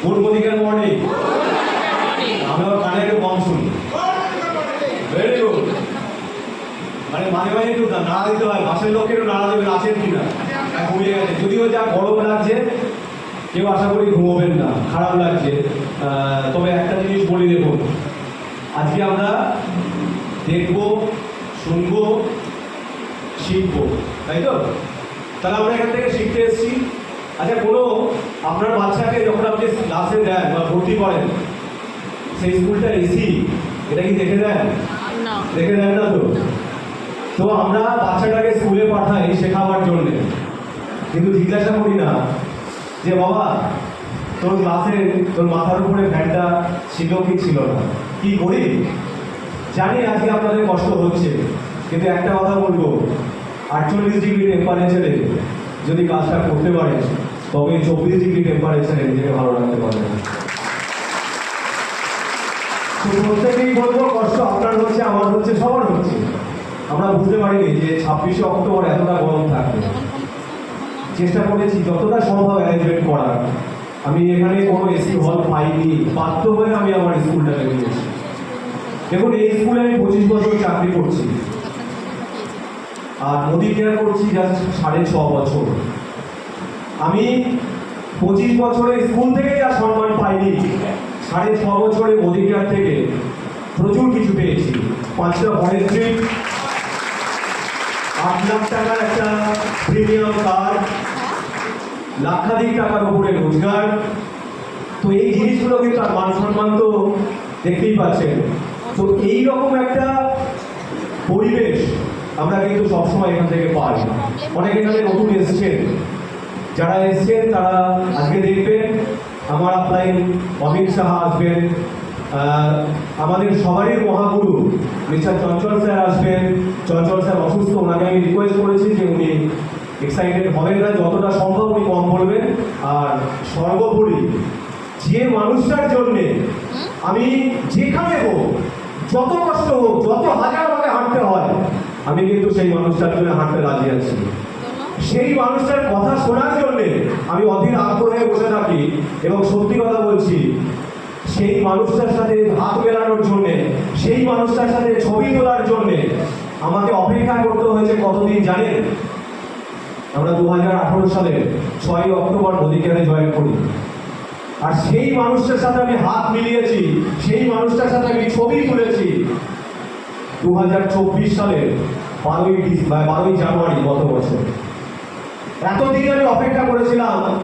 Good morning. আমি ওর কানে একটু কম শুনি। Very good. মানে মাঝে মাঝে একটু নাড়া দিতে হয়, বাসের লোককে একটু নাড়া দেবেন, আছেন কিনা। ঘুমিয়ে গেছে, যদিও যা গরম লাগছে, কেউ আশা করি ঘুমোবেন না, খারাপ লাগছে। তবে একটা জিনিস বলি, দেখুন, আজকে আমরা দেখবো, শুনবো, শিখবো, তাই তো? তাহলে আমরা এখান থেকে শিখতে এসেছি। আচ্ছা, কোনো আপনার বাচ্চাকে যখন আপনি ক্লাসে দেন বা ভর্তি করেন, সেই স্কুলটা এসি এটা কি দেখে দেন? দেখে দেন না তো? তো আমরা বাচ্চাটাকে স্কুলে পাঠাই শেখাবার জন্য, কিন্তু জিজ্ঞাসা করি না যে বাবা তোর ক্লাসে তোর মাথার উপরে ফ্যানটা ছিল কি ছিল না। কি করি? জানি আজকে আপনাদের কষ্ট হচ্ছে, কিন্তু একটা কথা বলবো, 48 ডিগ্রি টেম্পারেচারে যদি কাজটা করতে পারে, তবে 24 ডিগ্রি টেম্পারেচারে নিজেকে ভালো রাখতে পারবে। তো প্রত্যেকেই বলবো, কষ্ট আপনার হচ্ছে, আমার হচ্ছে, সবার হচ্ছে। আমরা বুঝতে পারিনি যে 26শে অক্টোবর এতটা গরম থাকবে। চেষ্টা করেছি যতটা সম্ভব অ্যারেঞ্জমেন্ট করার। আমি এখানে কোনো এসি হল পাইনি, বাধ্য হয়ে আমি আমার স্কুলটাকে দিয়েছি। দেখুন, এই স্কুলে আমি 25 বছর চাকরি করছি, আর মোদি কেয়ার করছি জাস্ট 6.5 বছর। আমি 25 বছরে স্কুল থেকে যা সম্মান পাইনি, 6.5 বছরে মোদি কেয়ার থেকে প্রচুর কিছু পেয়েছি। 5টা ফরেস্ট্রি, 8 লাখ টাকার একটা প্রিমিয়াম কার, লাখাধিক টাকার উপরে রোজগার। তো এই জিনিসগুলো কিন্তু আর মান সম্মান তো দেখতেই পাচ্ছেন। তো এইরকম একটা পরিবেশ আমরা কিন্তু সবসময় এখান থেকে পাই। অনেকে এখানে নতুন এসছেন, যারা এসছেন তারা আজকে দেখবেন আমার আপনার অমিত সাহা আসবেন, আমাদের সবারই মহাগুরু মিস্টার চঞ্চল স্যার আসবেন। চঞ্চল স্যার অসুস্থ, ওনাকে আমি রিকোয়েস্ট করেছি যে উনি এক্সাইটেড হবেন না, যতটা সম্ভব উনি কম বলবেন। আর সর্বোপরি যে মানুষটার জন্যে আমি যেখানে হোক, যত কষ্ট হোক, যত হাজার ভাবে হাঁটতে হয়, আমি কিন্তু সেই মানুষটার জন্য হাঁটতে রাজি আছি। সেই মানুষটার কথা শোনার জন্যে আমি অধীর আগ্রহে বসে থাকি। এবং সত্যি কথা বলছি, সেই মানুষটার সাথে হাত মেলানোর জন্যে, সেই মানুষটার সাথে ছবি তোলার জন্যে আমাকে অপেক্ষা করতে হয়েছে কতদিন জানেন? আমরা 2018 সালে 6 অক্টোবর মোদি কেয়ারে জয়েন করি। আর সেই মানুষটার সাথে আমি হাত মিলিয়েছি, সেই মানুষটার সাথে আমি ছবি তুলেছি 2024 সালের 12ই জানুয়ারি গত বছর। এতদিন আমি অপেক্ষা করেছিলাম